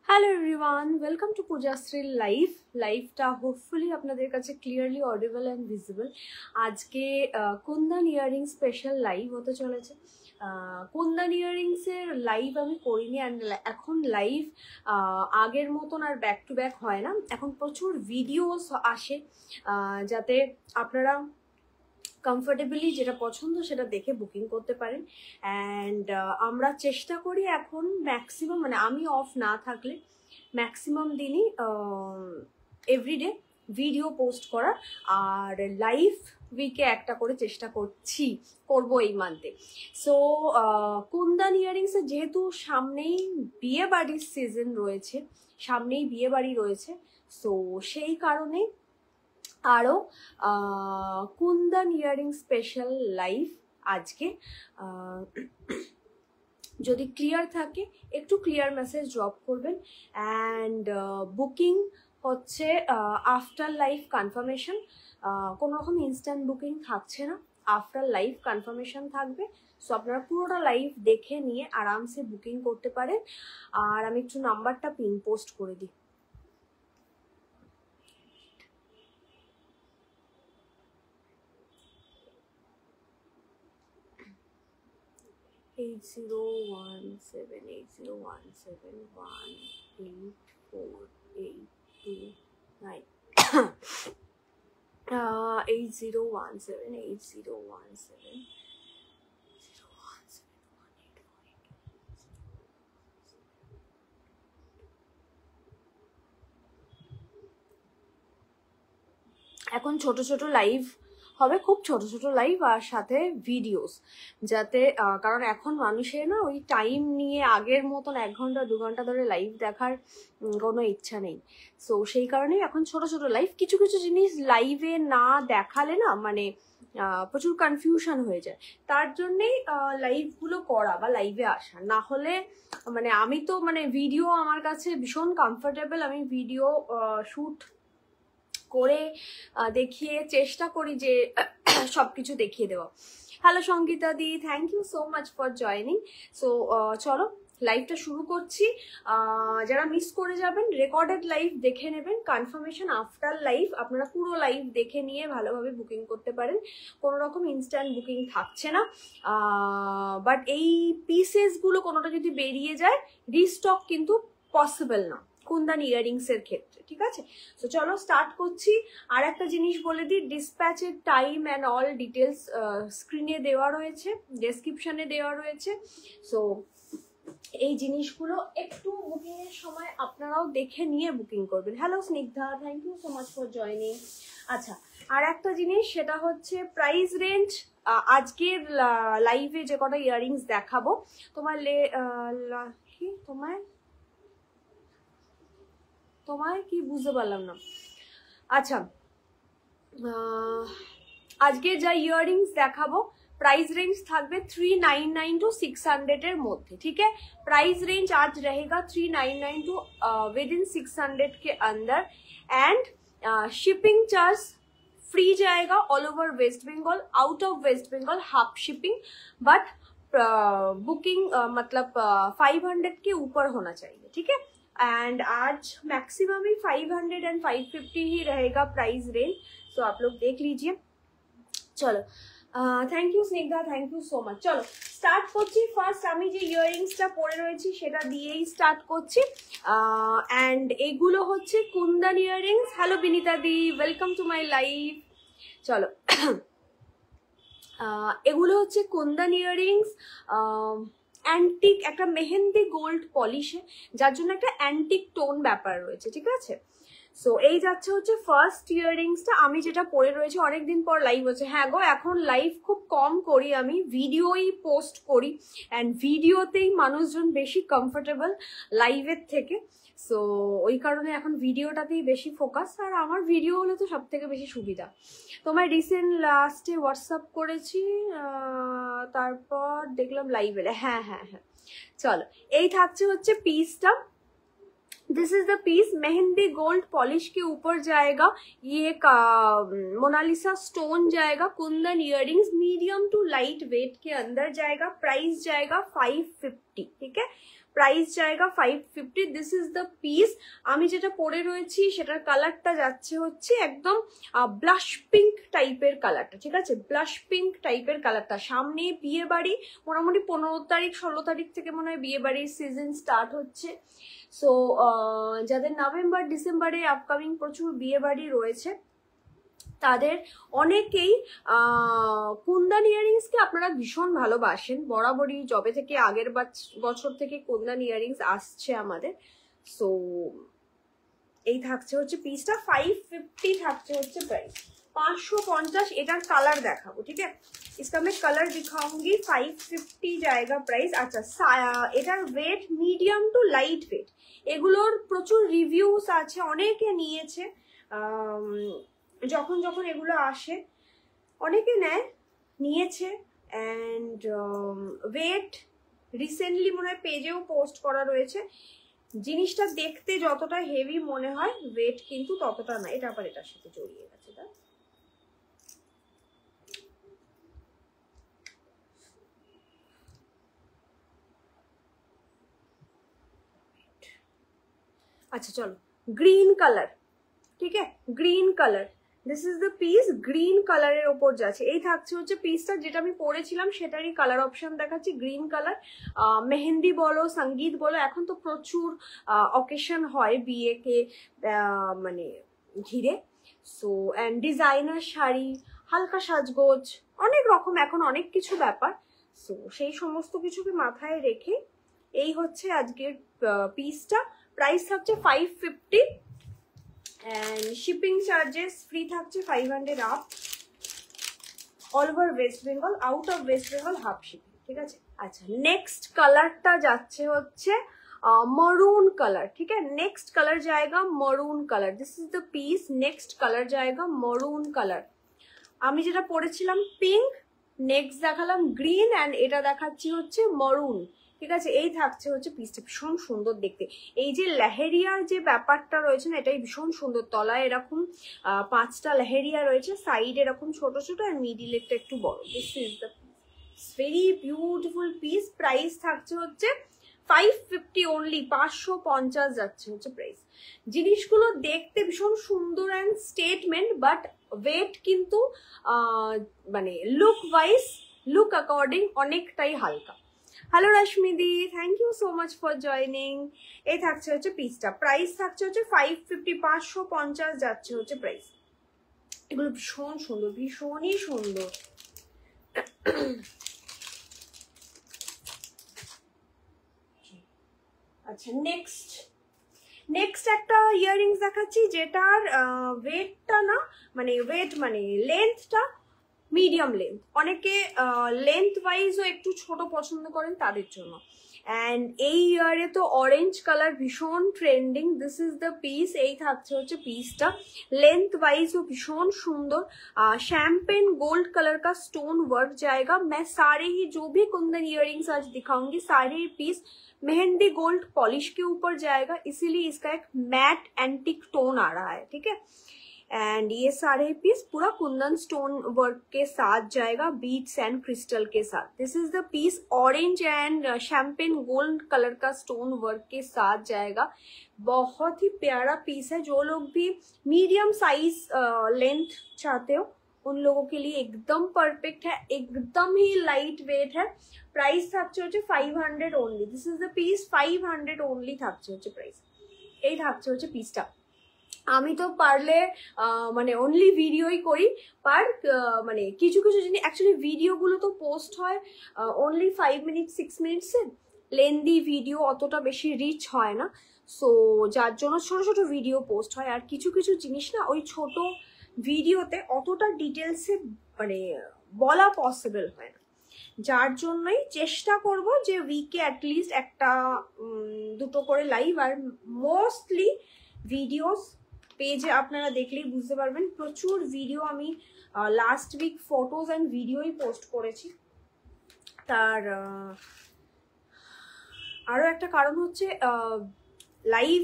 Hello everyone, welcome to পূজাশ্রীর লাইভটা hopefully আপনাদের কাছে ক্লিয়ারলি অডিবল অ্যান্ড ভিজিবল। আজকে কুন্দন ইয়ারিং স্পেশাল লাইভ হতে চলেছে। কুন্দন ইয়ারিংসের লাইভ আমি করিনি, অ্যান্ড এখন লাইভ আগের মতন আর ব্যাক টু ব্যাক হয় না। এখন প্রচুর ভিডিওস আসে যাতে আপনারা কমফোর্টেবলি যেটা পছন্দ সেটা দেখে বুকিং করতে পারেন। অ্যান্ড আমরা চেষ্টা করি এখন ম্যাক্সিমাম, মানে আমি অফ না থাকলে ম্যাক্সিমাম দিনই এভরিডে ভিডিও পোস্ট করার, আর লাইভ উইকে একটা করে চেষ্টা করবো এই মান্থে। সো কুন্দন ইয়ারিংসে যেহেতু সামনেই বিয়ে বাড়ির সিজন রয়েছে, সামনেই বিয়ে বাড়ি রয়েছে, সো সেই কারণে আরও কুন্দন ইয়ারিং স্পেশাল লাইভ আজকে। যদি ক্লিয়ার থাকে একটু ক্লিয়ার মেসেজ ড্রপ করবেন। অ্যান্ড বুকিং হচ্ছে আফটার লাইভ কনফার্মেশন, কোনো রকম ইনস্ট্যান্ট বুকিং থাকছে না, আফটার লাইভ কনফার্মেশন থাকবে। সো আপনারা পুরোটা লাইভ দেখে নিয়ে আরামসে বুকিং করতে পারেন। আর আমি একটু নাম্বারটা পিন পোস্ট করে দিই। Eight 8017 8017184829 8017 এখন ছোট ছোট লাইভ হবে, খুব ছোট ছোট লাইভ আর সাথে ভিডিওস, যাতে কারণ এখন মানুষের না ওই টাইম নিয়ে আগের মতন 1 ঘন্টা 2 ঘন্টা ধরে লাইভ দেখার কোনো ইচ্ছা নেই। সো সেই কারণেই এখন ছোট ছোট লাইভ, কিছু কিছু জিনিস লাইভে না দেখালে না মানে প্রচুর কনফিউশন হয়ে যায়, তার জন্যেই লাইভগুলো করা বা লাইভে আসা। না হলে মানে আমি তো মানে ভিডিও আমার কাছে ভীষণ কমফোর্টেবল, আমি ভিডিও শ্যুট করে দেখিয়ে চেষ্টা করি যে সবকিছু দেখিয়ে দেওয়া। Hello Sangeeta di, thank you so much for joining. So চলো লাইভটা শুরু করছি। যারা মিস করে যাবেন রেকর্ডেড লাইভ দেখে নেবেন, কনফার্মেশন আফটার লাইভ আপনারা পুরো লাইভ দেখে নিয়ে ভালোভাবে বুকিং করতে পারেন। কোনো রকম ইনস্ট্যান্ট বুকিং থাকছে না, বাট এই পিসেসগুলো কোনোটা যদি বেরিয়ে যায় রিস্টক কিন্তু পসিবল না কুন্দন ইয়ারিংসের ক্ষেত্রে, ঠিক আছে? সো চলো স্টার্ট করছি। আর একটা জিনিস বলে দিই, ডিসপ্যাচের টাইম অ্যান্ড অল ডিটেলস স্ক্রিনে দেওয়া রয়েছে, ডেসক্রিপশনে দেওয়া রয়েছে। সো এই জিনিসগুলো একটু বুকিংয়ের সময় আপনারাও দেখে নিয়ে বুকিং করবেন। Hello Snigdha, thank you so much for joining. আচ্ছা, আর একটা জিনিস সেটা হচ্ছে প্রাইস রেঞ্জ। আজকের লাইভে যে কটা ইয়ারিংস দেখাবো তোমায় কি বুঝতে পারলাম না। আচ্ছা, আজকে যা ইয়াররিংস দেখাবো प्राइस रेंज থাকবে 399 टू 600 এর মধ্যে, ठीक है? प्राइस रेंज आज रहेगा 399 टू विद इन 600 के अंदर। एंड शिपिंग चार्ज फ्री जाएगा all over West Bengal, out of West Bengal half shipping, but booking मतलब 500 के ऊपर होना चाहिए, ठीक है? एंड आज मैक्सिमम ही 500 एंड 550 ही रहेगा प्राइस रेंज। सो आप लोग देख लीजिए। चलो thank you Snigdha, thank you so much. চলো স্টার্ট করছি। ফার্স্ট আমি যে ইয়াররিংসটা পরে রয়েছি সেটা দিয়েই স্টার্ট করছি। অ্যান্ড এগুলো হচ্ছে Kundan earrings. Hello Binita the, welcome to my live. চলো এগুলো হচ্ছে কুন্দন ইয়াররিংস, অ্যান্টিক একটা মেহেন্দি গোল্ড পলিশে, যার জন্য একটা অ্যান্টিক টোন ব্যাপার রয়েছে, ঠিক আছে। সো এই যাচ্ছে হচ্ছে ফার্স্ট ইয়াররিংসটা। আমি যেটা পরে রয়েছে, অনেকদিন পর লাইভ হচ্ছে। হ্যাঁ গো, এখন লাইভ খুব কম করি, আমি ভিডিওই পোস্ট করি, অ্যান্ড ভিডিওতেই মানুষজন বেশি কমফোর্টেবল লাইভের থেকে। সো ওই কারণে এখন ভিডিওটাতেই বেশি ফোকাস, আর আমার ভিডিও হলে তো সব থেকে বেশি সুবিধা। তোমার রিসেন্ট লাস্টে হোয়াটসঅ্যাপ করেছি, তারপর দেখলাম লাইভ এলে। হ্যাঁ হ্যাঁ হ্যাঁ, চলো এই থাকছে হচ্ছে পিসটা। This is the piece, mehndi gold polish के ऊपर जाएगा, ये मोनालिसा स्टोन जाएगा, kundan earrings medium to light weight के अंदर जाएगा। प्राइस जाएगा 550, ठीक है, প্রাইস জায়গা 550। This is the piece. আমি যেটা পরে রয়েছি সেটার কালারটা যাচ্ছে হচ্ছে একদম ব্লাশ পিঙ্ক টাইপের কালারটা, ঠিক আছে, ব্লাশ পিঙ্ক টাইপের কালারটা। সামনে বিয়ে বাড়ি, মোটামুটি 15 তারিখ 16 তারিখ থেকে মনে হয় বিয়ে বাড়ির সিজন স্টার্ট হচ্ছে। সো যাদের নভেম্বর ডিসেম্বরে আপকামিং প্রচুর বিয়ে বাড়ি রয়েছে, তাদের অনেকেই কুন্দন ইয়াররিংসকে আপনারা ভীষণ ভালোবাসেন বরাবরই, জবে থেকে আগের বছর থেকে কুন্দন ইয়াররিংস আসছে আমাদের। সো এই থাকছে হচ্ছে পিসটা 550 থাকছে হচ্ছে প্রাইস, 550। এটার কালার দেখাবো, ঠিক আছে, इसका मैं कलर दिखाऊंगी। 550 जाएगा प्राइस। আচ্ছা, এটার weight medium to light weight. এগুলোর প্রচুর রিভিউস আছে, অনেকে নিয়েছে, যখন যখন এগুলো আসে অনেকে নেয়, নিয়েছে। অ্যান্ড ওয়েট রিসেন্টলি মনে হয় পেজেও পোস্ট করা রয়েছে। জিনিসটা দেখতে যতটা হেভি মনে হয়, ওয়েট কিন্তু ততটা না। এটা আবার এটার সাথে জড়িয়ে গেছে, তাই আচ্ছা। চলো গ্রিন কালার, ঠিক আছে, green colour. This is the piece, green কালারের ওপর যাচ্ছে। এই থাকছে হচ্ছে পিসটা, যেটা আমি পরেছিলাম সেটারই কালার অপশন দেখাচ্ছি, গ্রিন কালার। মেহেন্দি বলো, সঙ্গীত বলো, এখন তো প্রচুর অকেশন হয় বিয়েকে মানে ঘিরে। সো অ্যান্ড ডিজাইনার শাড়ি, হালকা সাজগোজ, অনেক রকম এখন অনেক কিছু ব্যাপার। সো সেই সমস্ত কিছুকে মাথায় রেখে এই হচ্ছে আজকের পিসটা। প্রাইস থাকছে 550 and shipping charges free থাকছে 500 up, all over West Bengal, out of West Bengal half shipping, ঠিক আছে। আচ্ছা, নেক্সট কালারটা যাচ্ছে হচ্ছে मरून कलर, ठीक है, नेक्स्ट कलर जाएगा maroon colour. This is the piece, next colour जाएगा मरून कलर। আমি যেটা পরেছিলাম পিঙ্ক, নেক্সট দেখালাম গ্রিন, অ্যান্ড এটা দেখাচ্ছি হচ্ছে মরুন, ঠিক আছে। এই থাকছে হচ্ছে পিসটা, ভীষণ সুন্দর দেখতে। এই যে লেহেরিয়ার যে ব্যাপারটা রয়েছে না, এটাই ভীষণ সুন্দর। তলায় এরকম 5টা লেহেরিয়া রয়েছে, সাইড এরকম ছোট ছোট, আর মিডিলেরটা একটু বড়। This is the very beautiful piece. Price থাকছে হচ্ছে 550 অনলি, 550 যাচ্ছে হচ্ছে প্রাইস। জিনিসগুলো দেখতে ভীষণ সুন্দর অ্যান্ড স্টেটমেন্ট, বাট ওয়েট কিন্তু মানে লুক ওয়াইজ, লুক অ্যাকর্ডিং অনেকটাই হালকা। হ্যালো রশ্মিদি, thank you so much for joining. এই থাকছে হচ্ছে পিসটা, প্রাইস থাকছে হচ্ছে 550, 550 যাচ্ছে হচ্ছে প্রাইস। এগুলো ভীষণ সুন্দর, ভীষণই সুন্দর। আচ্ছা, নেক্সট একটা ইয়াররিংস দেখাচ্ছি, যেটার ওয়েটটা না, মানে ওয়েট মানে লেন্থটা মিডিয়াম লেন্থ। অনেকে লেন্থ ওয়াইজও একটু ছোট পছন্দ করেন, তাদের জন্য। অ্যান্ড এই ইয়ারে তো অরেঞ্জ কালার ভীষণ trending. This is the piece. এই থাকছে হচ্ছে পিসটা, लेंथ वाइज वो भीषण सुंदर शैम्पेन गोल्ड कलर का स्टोन वर्क जाएगा। मैं सारे ही जो भी कुंदन इयररिंग्स आज दिखाऊंगी, सारे ही पीस मेहंदी गोल्ड पॉलिश के ऊपर जाएगा, इसीलिए इसका एक मैट एंटिक टोन आ रहा है, ठीक है। एंड ये सारे पीस पूरा कुंदन स्टोन वर्क के साथ जाएगा, बीट्स एंड क्रिस्टल के साथ। This is the piece, orange and champagne gold colour का स्टोन वर्क के साथ जाएगा। बहुत ही प्यारा पीस है। जो लोग भी मीडियम साइज लेंथ चाहते हो उन लोगों के लिए एकदम परफेक्ट है, एकदम ही लाइट वेट है। প্রাইস থাকছে হচ্ছে 500 only. This is the piece, 500 only থাকছে হচ্ছে প্রাইস। এই থাকছে হচ্ছে পিসটা। আমি তো পারলে মানে অনলি ভিডিওই করি, বাট মানে কিছু কিছু জিনিস অ্যাকচুয়ালি ভিডিওগুলো তো পোস্ট হয় অনলি 5 মিনিট 6 মিনিটসে, লেন্দি ভিডিও অতটা বেশি রিচ হয় না, সো যার জন্য ছোট ছোট ভিডিও পোস্ট হয়। আর কিছু কিছু জিনিস না ওই ছোট ভিডিওতে অতটা ডিটেলসে মানে বলা পসিবল হয় না, যার জন্যই চেষ্টা করব যে উইকে অ্যাটলিস্ট একটা দুটো করে লাইভ, আর মোস্টলি ভিডিওস পেজে আপনারা দেখলেই বুঝতে পারবেন প্রচুর ভিডিও আমি লাস্ট উইক ফটোজ অ্যান্ড ভিডিওই পোস্ট করেছি। তার আরও একটা কারণ হচ্ছে লাইভ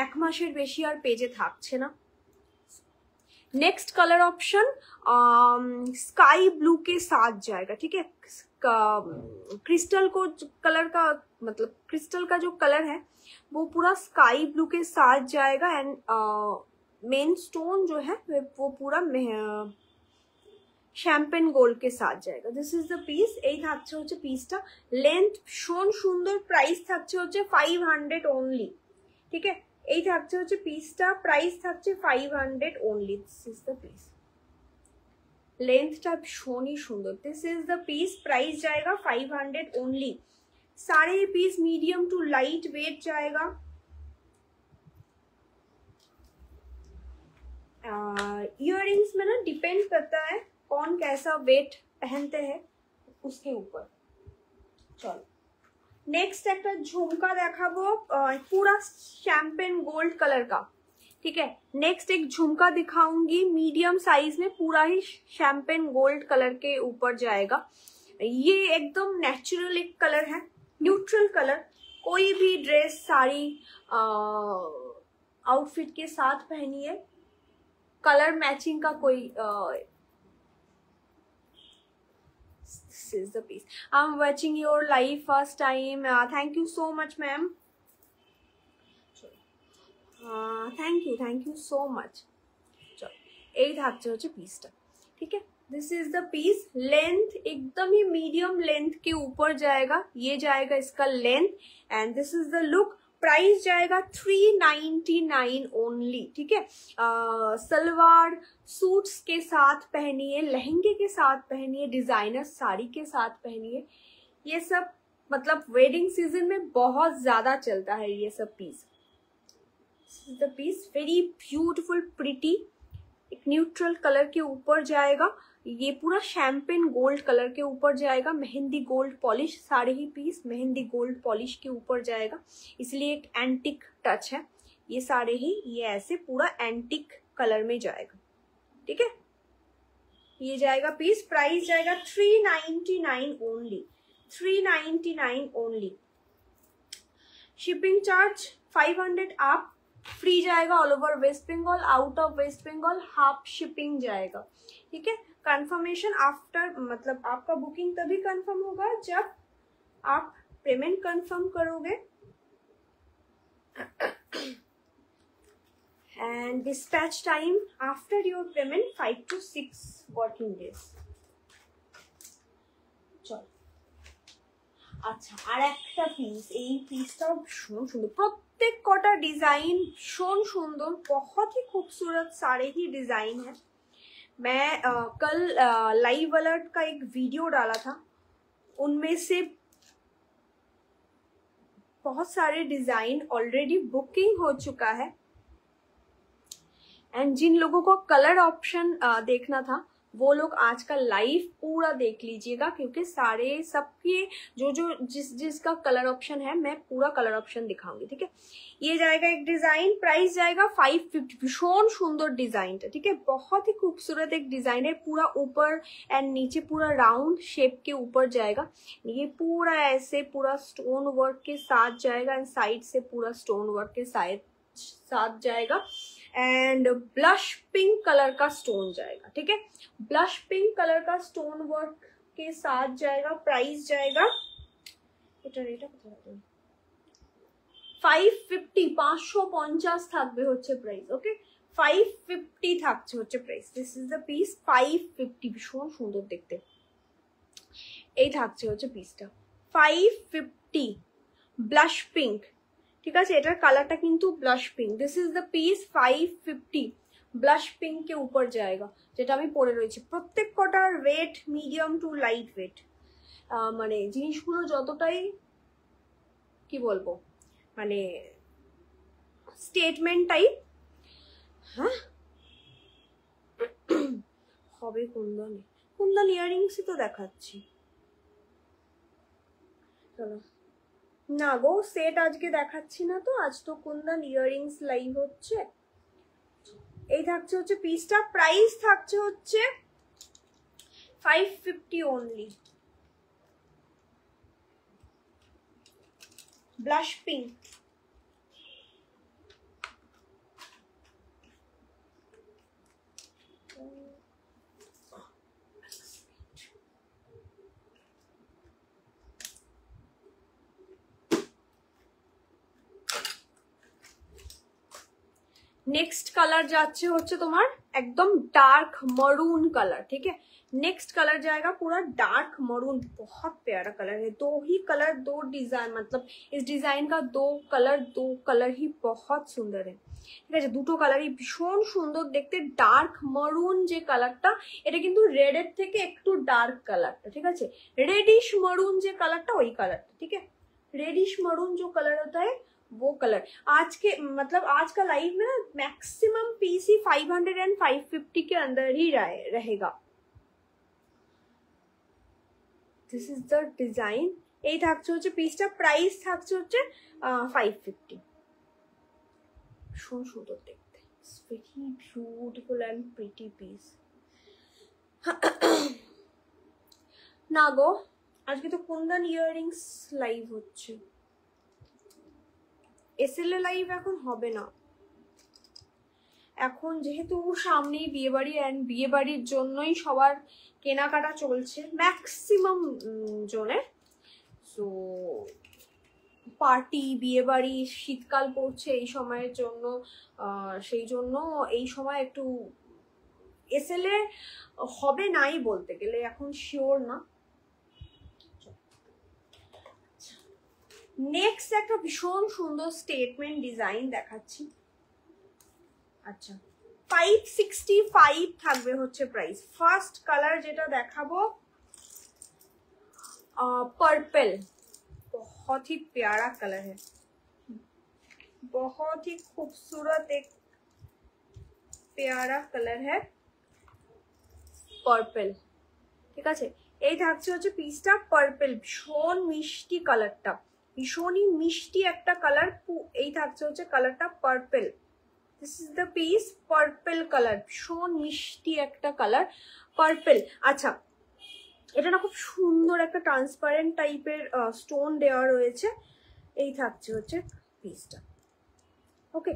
1 মাসের বেশি আর পেজে থাকছে না। Next colour option sky blue के साथ जाएगा, ठीक है। क्रिस्टल को कलर का मतलब क्रिस्टल का जो कलर है वो पूरा स्काई ब्लू के साथ जाएगा, एंड मेन स्टोन जो है वो पूरा शैम्पेन गोल्ड के साथ जाएगा। This is the piece. এই থাকছে হচ্ছে পিসটা, লেন্থ ভীষণ সুন্দর, প্রাইস থাকছে হচ্ছে 500 অনলি, ঠিক আছে। এই থাকছে হচ্ছে পিসটা, প্রাইস থাকছে 500 only. This is the piece, লেন্থটা ভীষণই সুন্দর। This is the piece, price जाएगा 500 ओनली। सारे piece medium to light weight जाएगा। इयररिंग्स में ना डिपेंड करता है कौन कैसा वेट पहनते हैं उसके ऊपर। चलो नेक्स्ट একটা ঝুমকা দেখাবো पूरा शैम्पेन गोल्ड कलर का, ठीक है। नेक्स्ट एक झुमका दिखाऊंगी मीडियम साइज में, पूरा ही शैम्पेन गोल्ड कलर के ऊपर जाएगा। ये एकदम नेचुरल एक कलर है, न्यूट्रल कलर। कोई भी ड्रेस साड़ी आउटफिट के साथ पहनिए, कलर मैचिंग का कोई This is the piece. I'm watching your live first time. Thank you so much, ma'am. Thank you so much. चलो এই থাকছে হচ্ছে পিসটা, ठीक है। This is the piece, length एकदम ही मीडियम लेंथ के ऊपर जाएगा, ये जाएगा इसका length, and this is the look. Price जाएगा 399 ओनली, ठीक है। सलवार सूट्स के साथ पहनिए, लहंगे के साथ पहनिए, डिजाइनर साड़ी के साथ पहनिए, ये सब मतलब वेडिंग सीजन में बहुत ज्यादा चलता है ये सब piece. The piece very beautiful pretty, एक न्यूट्रल कलर के ऊपर जाएगा, ये पूरा शैम्पेन गोल्ड कलर के ऊपर जाएगा, मेहंदी गोल्ड पॉलिश, सारे ही पीस मेहंदी गोल्ड पॉलिश के ऊपर जाएगा, इसलिए एक एंटिक टच है। ये सारे ही ये ऐसे पूरा एंटिक कलर में जाएगा, ठीक है। ये जाएगा पीस, प्राइस जाएगा 399 ओनली, 399 ओनली। शिपिंग चार्ज 500 आप, फ्री जाएगा all over West Bengal, out of West Bengal half shipping जाएगा, ठीक है। कंफर्मेशन आफ्टर मतलब आपका बुकिंग तभी कंफर्म होगा जब आप पेमेंट कंफर्म करोगे, and dispatch time after your payment 5 to 6 working days. चलो আচ্ছা, আর একটা পিস, এই পিসটাও ভীষণ সুন্দর, प्रत्येक कटा डिजाइन भीषण सुंदर, बहुत ही खूबसूरत सारे ही डिजाइन है। मैं कल लाइव अलर्ट का एक वीडियो डाला था, उनमें से बहुत सारे डिजाइन ऑलरेडी बुकिंग हो चुका है, एंड जिन लोगों को कलर ऑप्शन देखना था वो लोग आज का लाइव पूरा देख लीजिएगा, क्योंकि सारे सबके जो जो जिसका कलर ऑप्शन है मैं पूरा कलर ऑप्शन दिखाऊंगी, ठीक है। ये जाएगा एक डिजाइन, प्राइस जाएगा 550। भीषण सुंदर डिजाइन है, ठीक है, बहुत ही खूबसूरत एक डिजाइन है, पूरा ऊपर एंड नीचे पूरा राउंड शेप के ऊपर जाएगा। ये पूरा ऐसे पूरा स्टोन वर्क के साथ जाएगा, एंड साइड से पूरा स्टोन वर्क के साथ जाएगा, एंड ब्लश पिंक कलर का स्टोन जाएगा, ठीक है। ब्लश पिंक कलर का स्टोन वर्क के साथ जाएगा, प्राइस जाएगा 550 550 থাকবে হচ্ছে প্রাইস, ওকে 550 থাকছে হচ্ছে price. This is the piece 550, ভীষণ সুন্দর দেখতে। এই থাকছে হচ্ছে পিসটা 550, ব্লাশ পিঙ্ক, ঠিক আছে, এটার কালারটা কিন্তু blush pink. This is the piece 550, blush pink के ऊपर जाएगा, যেটা আমি পরে রয়েছি। প্রত্যেক কটার weight medium to light weight, মানে জিনিসগুলো যতটাই কি বলবো মানে স্টেটমেন্ট টাইপ। হ্যাঁ হবে কুন্দন, কুন্দন ইয়াররিংসই তো দেখাচ্ছি। চলো না গো, সেট আজকে দেখাচ্ছি না তো, আজ তো কুন্দন ইয়াররিংস লাইভ হচ্ছে। এই থাকছে হচ্ছে পিসটা, প্রাইস থাকছে হচ্ছে 550 only. Blush pink, next colour जाच्छे होच्छे तुम्हार एकदम डार्क मरून कलर, ठीक है। नेक्स्ट कलर जाएगा पूरा डार्क मरून, बहुत प्यारा कलर है। दो ही कलर दो डिजाइन, मतलब इस डिजाइन का दो कलर ही बहुत सुंदर है, ঠিক আছে। দুটো কালারই ভীষণ সুন্দর দেখতে। ডার্ক মরুন যে কালারটা, এটা কিন্তু রেড এর থেকে একটু ডার্ক কালারটা, ঠিক আছে। रेडिश मरून যে কালারটা, ওই কালারটা, ঠিক है। रेडिश मरून जो कलर होता है वो कलर। आज के मतलब आज का लाइव में ना मैक्सिमम पीस ही 500 एंड 550 के अंदर ही रहेगा। This is the design. এই থাকছে হচ্ছে পিসটা, প্রাইস থাকছে হচ্ছে 550। ভীষণ সুন্দর দেখতে, it's very beautiful and pretty piece. না গো, আজকে তো কুন্দন ইয়াররিংস লাইভ হচ্ছে, এসএলএ লাইভ এখন হবে না। এখন যেহেতু সামনেই বিয়ে বাড়ি, এন্ড বিয়ে বাড়ির জন্যই সবার কেনাকাটা চলছে ম্যাক্সিমাম জনের। সো পার্টি, বিয়ে বাড়ি, শীতকাল পড়ছে এই সময়ের জন্য, সেই জন্য এই সময় একটু এসএলএ হবে নাই বলতে গেলে, এখন শিওর না। নেক্সট একটা ভীষণ সুন্দর স্টেটমেন্ট ডিজাইন দেখাচ্ছি। আচ্ছা 565 থাকবে হচ্ছে প্রাইস। ফার্স্ট কালার যেটা দেখাবো पर्पल, बहुत ही प्यारा कलर है, बहुत ही खूबसूरत एक प्यारा कलर है पर्पल, ঠিক আছে। এই থাকছে হচ্ছে পিসটা পার্পল, ভীষণ মিষ্টি কালারটা, ভীষণই মিষ্টি একটা কালার। এই থাকছে হচ্ছে কালারটা purple. This is the piece purple colour, ভীষণ মিষ্টি একটা কালার পার্পল। আচ্ছা, এটা না খুব সুন্দর একটা ট্রান্সপারেন্ট টাইপের স্টোন দেওয়া রয়েছে। এই থাকছে হচ্ছে পিসটা, ওকে।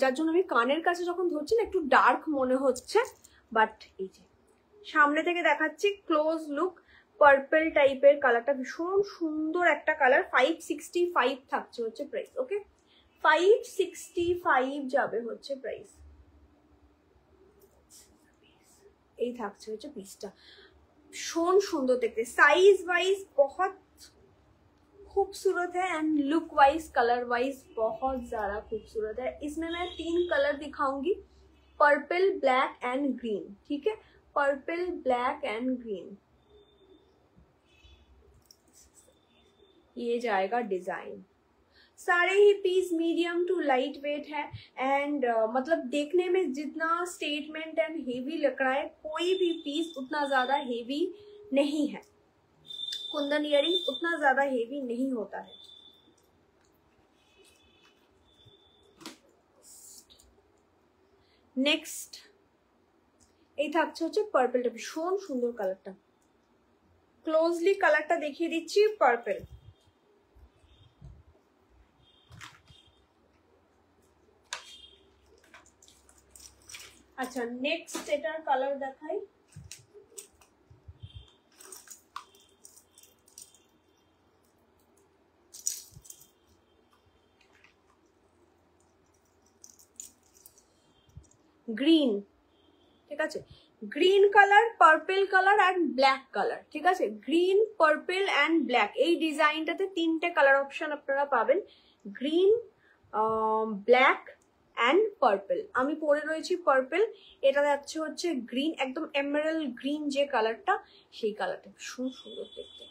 যার জন্য আমি কানের কাছে যখন ধরছি না একটু ডার্ক মনে হচ্ছে, বাট এই যে সামনে থেকে দেখাচ্ছি ক্লোজ লুক, পার্পল টাইপের কালারটা ভীষণ সুন্দর একটা কালার। 565 থাকছে হচ্ছে প্রাইস, ওকে। 565 যাবে হচ্ছে প্রাইস। এই থাকছে হচ্ছে পিসটা, भीषण सुंदर देखते, साइज वाइज बहुत खूबसूरत है and look wise colour wise बहुत ज्यादा खूबसूरत है। इसमें मैं 3 कलर दिखाऊंगी, पर्पल, ब्लैक एंड ग्रीन, ठीक है। पर्पल, ब्लैक एंड ग्रीन, ये जाएगा डिजाइन। सारे ही piece medium to light weight है एंड मतलब देखने में जितना स्टेटमेंट एंड हेवी लग रहा है, कोई भी पीस उतना ज्यादा हेवी नहीं है। कुंदन इयरिंग उतना ज्यादा हेवी नहीं होता है। नेक्स्ट এই থাকছে হচ্ছে পার্পলটা, ভীষণ সুন্দর কালারটা। ক্লোজলি কালারটা দেখিয়ে দিচ্ছি, পার্পল। আচ্ছা নেক্সট এটার কালার দেখাই। গ্রিন, ঠিক আছে, green colour, purple colour and black colour, ঠিক আছে, গ্রিন, পার্পেল অ্যান্ড ব্ল্যাক, এই ডিজাইনটাতে তিনটে কালার অপশন আপনারা পাবেন, গ্রিন, ব্ল্যাক অ্যান্ড পার্পেল। আমি পরে রয়েছি পার্পেল, এটা যাচ্ছে হচ্ছে গ্রিন, একদম এমারেল্ড গ্রিন যে কালারটা, সেই কালারটা ভীষণ সুন্দর দেখতে।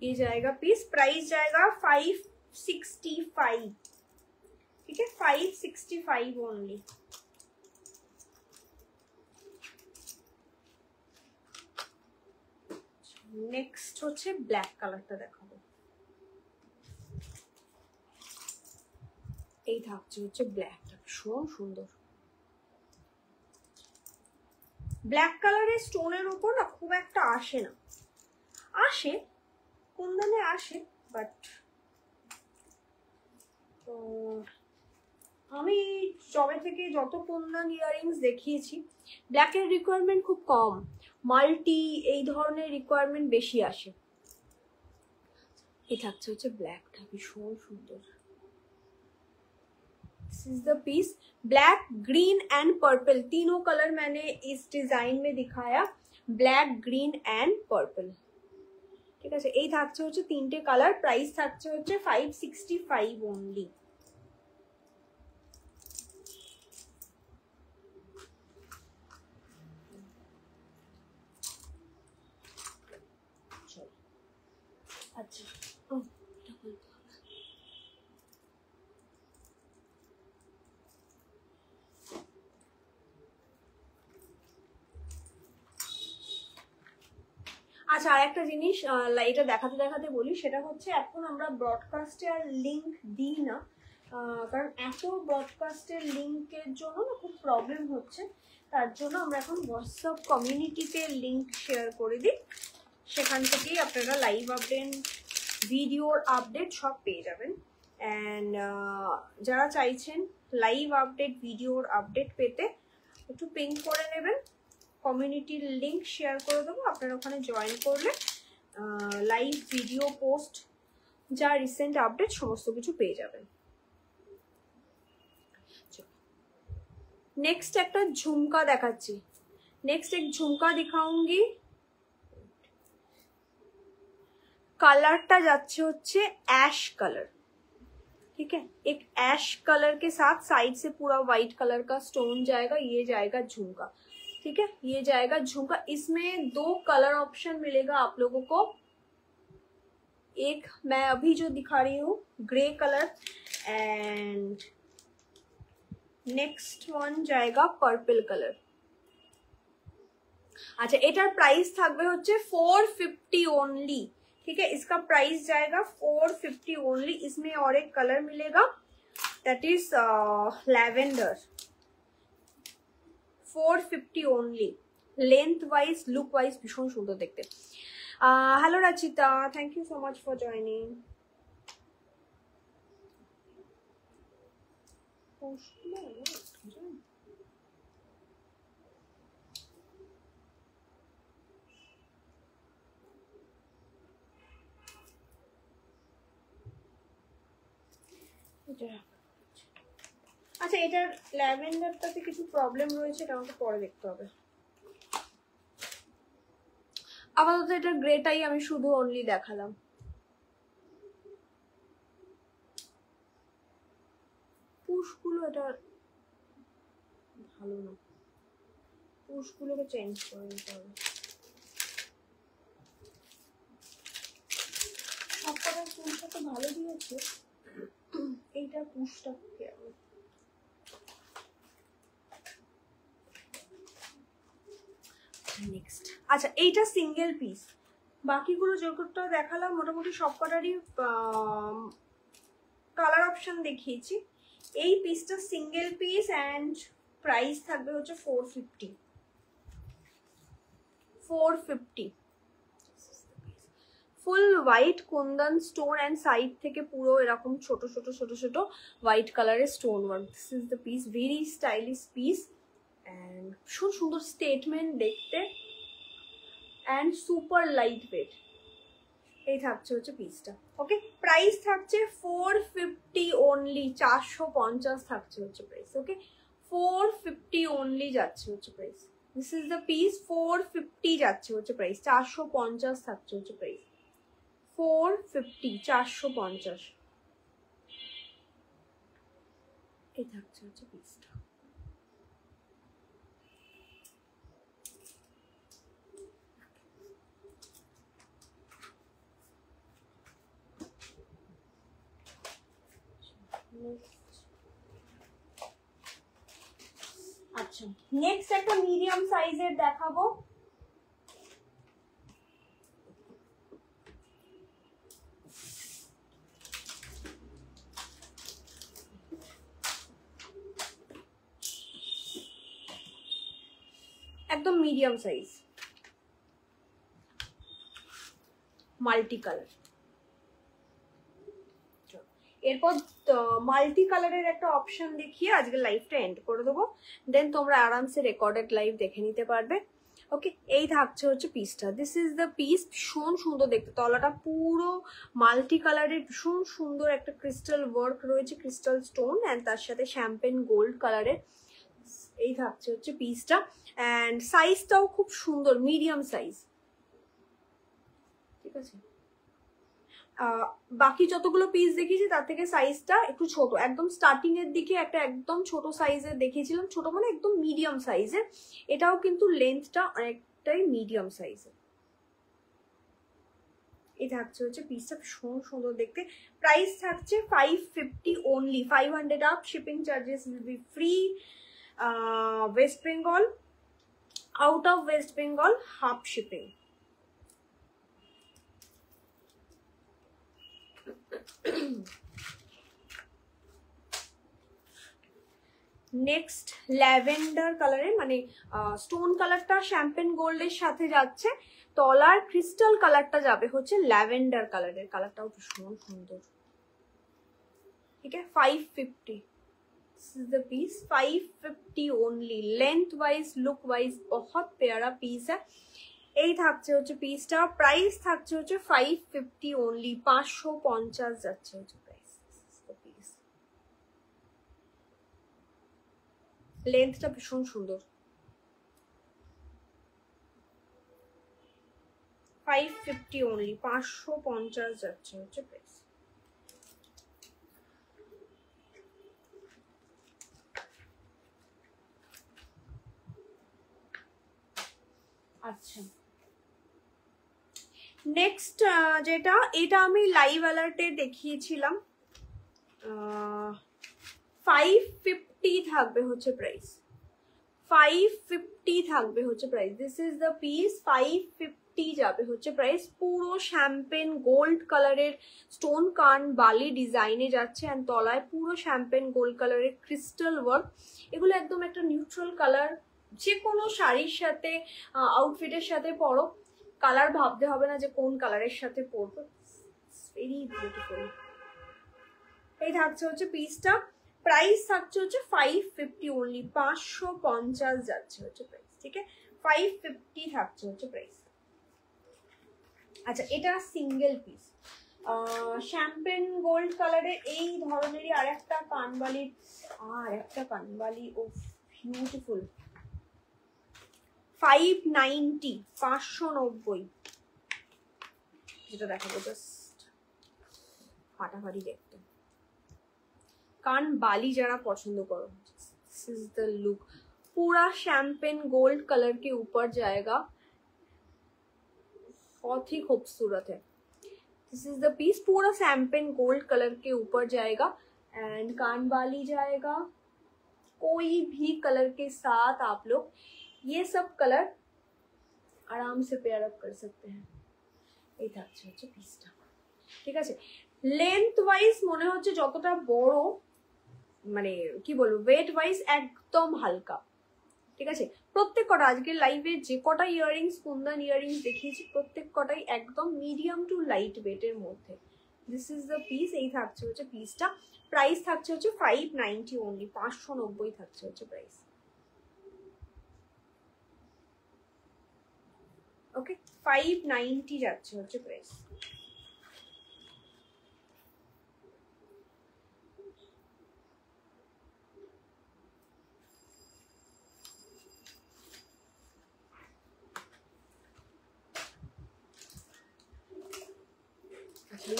ये जाएगा पीस, प्राइस जाएगा 565, ठीक है, 565 ओनली। नेक्स्ट হচ্ছে ব্ল্যাক কালারটা দেখাবো, এই থাকছে হচ্ছে ব্ল্যাকটা, ভীষণ সুন্দর। ব্ল্যাক কালারের স্টোনের উপর না খুব একটা আসে না, আসে কুন্দনে আসে, বাট আমি জবে থেকে যত কুন্দন ইয়াররিংস দেখিয়েছি ব্ল্যাকের রিকোয়ারমেন্ট খুব কম, মাল্টি এই ধরনের রিকোয়ারমেন্ট বেশি আসে। এই থাকছে হচ্ছে ব্ল্যাকটা, ভীষণ সুন্দর। This is the piece, black, green and purple, तीनों कलर मैंने इस डिजाइन में दिखाया, ब्लैक, ग्रीन एंड पर्पल, ঠিক আছে, এই থাকছে হচ্ছে তিনটে কালার, প্রাইস থাকছে হচ্ছে 565 ওনলি। আচ্ছা আচ্ছা, আর একটা জিনিস এটা দেখাতে দেখাতে বলি, সেটা হচ্ছে এখন আমরা ব্রডকাস্টে আর লিঙ্ক দিই না, কারণ এত ব্রডকাস্টের লিঙ্কের জন্য না খুব প্রবলেম হচ্ছে, তার জন্য আমরা এখন হোয়াটসঅ্যাপ কমিউনিটিতে লিঙ্ক শেয়ার করে দিই, সেখান থেকেই আপনারা লাইভ আপডেট, ভিডিওর আপডেট সব পেয়ে যাবেন। অ্যান্ড যারা চাইছেন লাইভ আপডেট, ভিডিওর আপডেট পেতে একটু পিং করে নেবেন, কমিউনিটির লিঙ্ক শেয়ার করে দেবো, আপনারা ওখানে জয়েন করলে লাইভ ভিডিও পোস্ট, যা রিসেন্ট আপডেট সমস্ত কিছু পেয়ে যাবেন। नेक्स्ट একটা ঝুমকা দেখাচ্ছি, नेक्स्ट एक झुमका दिखाऊंगी, कलरটা যাচ্ছে হচ্ছে ऐश कलर, ठीक है, एक ऐश कलर के साथ साइड से पूरा व्हाइट कलर का स्टोन जाएगा, ये जाएगा झुमका, ठीक है, ये जाएगा झुमका। इसमें 2 कलर ऑप्शन मिलेगा आप लोगों को, एक मैं अभी जो दिखा रही हूँ grey colour, and next one जाएगा पर्पल कलर। अच्छा, एटार प्राइस থাকবে হচ্ছে 450 ओनली, ठीक है, इसका प्राइस जाएगा 450 ओनली। इसमें और एक कलर मिलेगा, that is lavender, 450 only. Length wise, look wise भीषण सुंदर देखते। Hello Rachita, thank you so much for joining. আচ্ছা, এটার ল্যাভেন্ডারটাতে কিছু প্রবলেম রয়েছে, এটা আমাকে পরে দেখতে হবে। আপাতত এটা গ্রেটাই আমি শুধু অনলি দেখালাম। পুশগুলো এটা ভালো না, পুশগুলোকে চেঞ্জ করে দিতে হবে। সবকটা পুশটা তো ভালো দিয়েছে, এইটার পুশটা কেমন। নেক্সট, আচ্ছা এইটা সিঙ্গেল পিস, বাকিগুলো যেগুলো দেখালাম মোটামুটি সবকটারই কালার অপশন দেখিয়েছি। এই পিসটা সিঙ্গেল পিস অ্যান্ড প্রাইস থাকবে হচ্ছে 450। ফুল white Kundan stone and side থেকে পুরো এরকম ছোট ছোট ছোট ছোট হোয়াইট কালারের stone work. This is the piece, very stylish piece and ভীষণ সুন্দর স্টেটমেন্ট দেখতে অ্যান্ড সুপার লাইট ওয়েট। এই থাকছে হচ্ছে পিসটা। ওকে, প্রাইস থাকছে 450 অনলি, 450 থাকছে হচ্ছে প্রাইস। ওকে, 450 অনলি যাচ্ছে হচ্ছে price. This is the piece, 450 যাচ্ছে হচ্ছে প্রাইস, 450 থাকছে হচ্ছে প্রাইস। 450, 450 এই থাকছে হচ্ছে পিসটা। আচ্ছা, নেক্সট একটা মিডিয়াম সাইজের দেখাবো। একদম মিডিয়াম সাইজ, মাল্টি কালার। এরপর মাল্টি কালারের একটা অপশন দেখিয়ে আজকে লাইভটা এন্ড করে দেবো, দেন তোমরা আরামসে রেকর্ডেড লাইভ দেখে নিতে পারবে। ওকে, এই থাকছে হচ্ছে পিসটা। দিস ইজ দ্য পিস, ভীষণ সুন্দর দেখতে, তলাটা পুরো মাল্টি কালারের, ভীষণ সুন্দর একটা ক্রিস্টাল ওয়ার্ক রয়েছে, ক্রিস্টাল স্টোন, অ্যান্ড তার সাথে শ্যাম্পেন গোল্ড কালারের। এই থাকছে হচ্ছে পিসটা, অ্যান্ড সাইজটাও খুব সুন্দর, মিডিয়াম সাইজ। ঠিক আছে, বাকি যতগুলো পিস দেখিয়েছি তার থেকে সাইজটা একটু ছোট, একদম স্টার্টিং এর দিকে একটা একদম ছোট সাইজের দেখিয়েছিলাম, ছোট মানে একদম মিডিয়াম সাইজের। এটাও কিন্তু লেন্থটা অনেকটাই মিডিয়াম সাইজের। এই থাকছে হচ্ছে পিসটা, ভীষণ সুন্দর দেখতে। প্রাইস থাকছে 550 only, 500 up, shipping charges will be free. West Bengal, out of West Bengal half shipping. Next lavender কালারে, মানে স্টোন কালারটা শ্যাম্পেন গোল্ডের সাথে যাচ্ছে, তলার ক্রিস্টাল কালারটা যাবে হচ্ছে ল্যাভেন্ডার কালারের। কালারটাও ভীষণ সুন্দর। ঠিক আছে, 550 this is the piece, 550 only. Length wise look wise बहुत प्यारा पीस है। এই থাকছে হচ্ছে পিসটা, প্রাইস থাকছে হচ্ছে 550 অনলি, 550 যাচ্ছে হচ্ছে প্রাইস। লেন্থটা ভীষণ সুন্দর, 550 অনলি, 550 যাচ্ছে হচ্ছে প্রাইস। আচ্ছা, নেক্সট যেটা, এটা আমি লাইভ অ্যালার্টে দেখিয়েছিলাম, 550 থাকবে হচ্ছে প্রাইস, 550 থাকবে হচ্ছে price. This is the piece, 550 যাবে হচ্ছে প্রাইস। পুরো শ্যাম্পেন গোল্ড কালারের স্টোন কান বালি ডিজাইনে যাচ্ছে, অ্যান্ড তলায় পুরো শ্যাম্পেন গোল্ড কালারের ক্রিস্টাল ওয়ার্ক। এগুলো একদম একটা নিউট্রাল কালার, যে কোনো শাড়ির সাথে আউটফিটের সাথে পরো, কালার ভাবতে হবে না যে কোন কালারের সাথে পরবো। Very beautiful. এই থাকছে হচ্ছে পিসটা, প্রাইস থাকছে হচ্ছে 550 অনলি, 550 যাচ্ছে হচ্ছে প্রাইস। ঠিক আছে, 550 থাকছে হচ্ছে প্রাইস। আচ্ছা, এটা সিঙ্গেল পিস, শ্যাম্পেন গোল্ড কালারের এই ধরনেরই আর একটা কানবালি, ও বিউটিফুল, 590, 590 যেটা দেখাবো, জাস্ট ফাটাফাটি দেখতে। কান বালি যারা पसंद करो, दिस इज द लुक। पूरा शैम्पेन गोल्ड कलर के ऊपर जाएगा, बहुत ही खूबसूरत है। दिस इज द पीस, पूरा शैम्पेन गोल्ड कलर के ऊपर जाएगा, एंड कान बाली जाएगा। कोई भी कलर के साथ आप लोग ये सब कलर आराम से पेयर अप कर सकते हैं। এই থাকছে হচ্ছে পিসটা। ঠিক আছে, লেন্থ ওয়াইজ মনে হচ্ছে যতটা বড়, মানে কি বলবো, ওয়েট ওয়াইজ একদম হালকা। ঠিক আছে, প্রত্যেক কটা আজকের লাইভে যে কটা ইয়াররিংস, কুন্দন ইয়াররিংস দেখিয়েছি, প্রত্যেক কটাই একদম মিডিয়াম টু লাইট ওয়েটের মধ্যে। দিস ইজ দ্য পিস, এই থাকছে হচ্ছে পিসটা। প্রাইস থাকছে হচ্ছে 590 অনলি, 590 থাকছে হচ্ছে প্রাইস। ওকে, 590 যাচ্ছে হচ্ছে প্রাইস।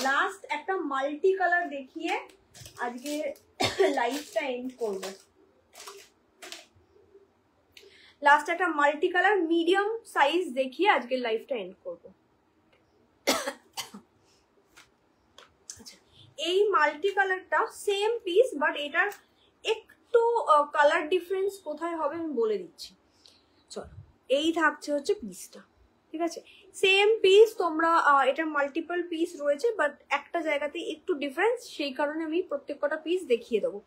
লাস্ট একটা মাল্টি কালার দেখিয়ে আজকে লাইভটা এন্ড করব। লাস্ট একটা মাল্টি কালার মিডিয়াম সাইজ দেখিয়ে আজকে লাইভটা এন্ড করব। আচ্ছা, এই মাল্টি কালারটা সেম পিস, বাট এটার একটু কালার ডিফারেন্স কোথায় হবে আমি বলে দিচ্ছি। চলো, এই থাকছে হচ্ছে পিসটা, ঠিক আছে? সেম পিস, তোমরা এটার মাল্টিপল পিস রয়েছে, বাট একটা জায়গাতে একটু ডিফারেন্স, সেই কারণে আমি প্রত্যেক কটা পিস দেখিয়ে দেবো।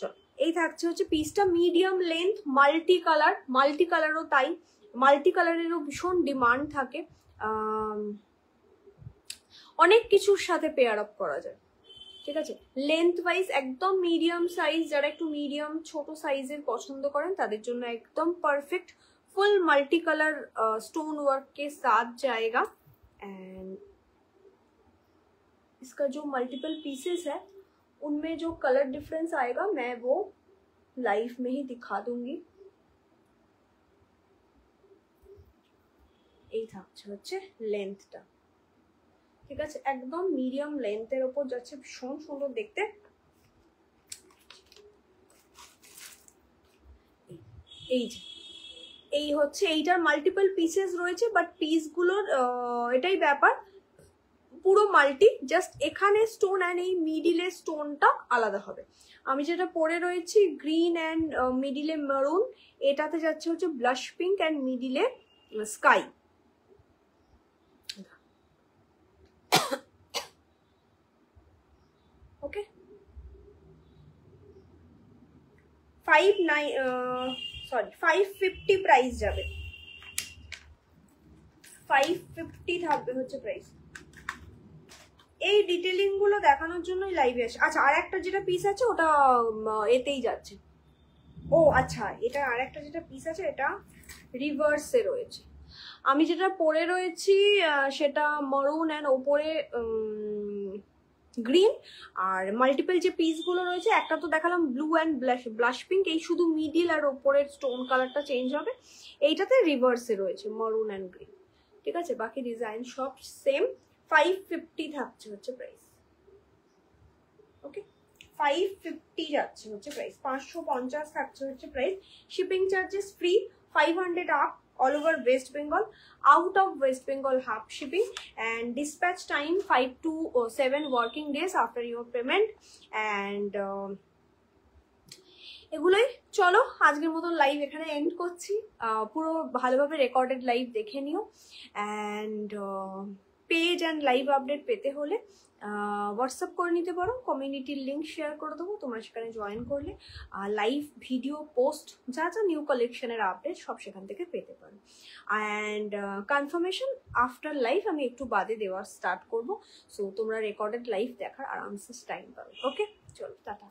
চলো, এই থাকছে হচ্ছে পিসটা, medium length, multi colour. Multi কালারও তাই, মাল্টি কালারেরও ভীষণ ডিমান্ড থাকে, অনেক কিছুর সাথে পেয়ার আপ করা যায়, ঠিক আছে? লেন্থ ওয়াইজ একদম মিডিয়াম সাইজ, যারা একটু মিডিয়াম ছোট সাইজের পছন্দ করেন তাদের জন্য একদম perfect. Full multi colour stone work के साथ जाएगा, एंड इसका जो मल्टीपल पीसेस है उनमें जो कलर डिफरेंस आएगा मैं वो लाइव में ही दिखा दूंगी। এই থাকছে হচ্ছে লেন্থটা, ঠিক আছে? একদম মিডিয়াম লেন্থের উপর যাচ্ছে, ভীষণ সুন্দর দেখতে। এই যে এই হচ্ছে, এইটার মাল্টিপল পিসেস রয়েছে, বাট পিসগুলোর এটাই ব্যাপার, পুরো মাল্টি, জাস্ট এখানে স্টোন অ্যান্ড এই মিডিলে স্টোনটা আলাদা হবে। আমি যেটা পরে রয়েছি গ্রিন অ্যান্ড মিডিলে মেরুন, এটাতে যাচ্ছে হচ্ছে ব্লাশ পিঙ্ক অ্যান্ড মিডিলে স্কাই। ওকে, 550 প্রাইস যাবে, 550 থাকবে হচ্ছে প্রাইস। এই ডিটেলিং গুলো দেখানোর জন্যই লাইভে আসে। আচ্ছা, আর একটা যেটা পিস আছে ওটা এতেই যাচ্ছে। ও আচ্ছা, এটা আর একটা যেটা পিস আছে এটা রিভার্সে রয়েছে। আমি যেটা পরে রয়েছি সেটা মরুন অ্যান্ড ওপরে গ্রিন, আর মাল্টিপল যে পিসগুলো রয়েছে একটা তো দেখালাম ব্লু অ্যান্ড ব্লাশ পিঙ্ক, এই শুধু মিডিল আর ওপরের স্টোন কালারটা চেঞ্জ হবে। এইটাতে রিভার্সে রয়েছে মরুন অ্যান্ড গ্রিন, ঠিক আছে? বাকি ডিজাইন সব সেম। 550 থাকছে হচ্ছে প্রাইস। ওকে, 550 যাচ্ছে হচ্ছে প্রাইস, 550 থাকছে হচ্ছে price. Shipping charges free, 500 up all over West Bengal, out of West Bengal half shipping, and dispatch time 5 to 7 working days after your payment, and এগুলোই। চলো, আজকের মতো লাইভ এখানে এন্ড করছি। পুরো ভালোভাবে রেকর্ডেড লাইভ দেখে নিও, and page and live update পেতে হলে হোয়াটসঅ্যাপ করে নিতে পারো, কমিউনিটির লিঙ্ক শেয়ার করে দেবো, তোমরা সেখানে জয়েন করলে লাইভ ভিডিও পোস্ট যা যা নিউ কালেকশনের আপডেট সব সেখান থেকে পেতে পারো। অ্যান্ড কনফার্মেশন আফটার লাইভ আমি একটু বাদে দেওয়ার স্টার্ট করবো, সো তোমরা রেকর্ডেড লাইভ দেখার আরামসে টাইম পাবে। ওকে, চলো, টাটা।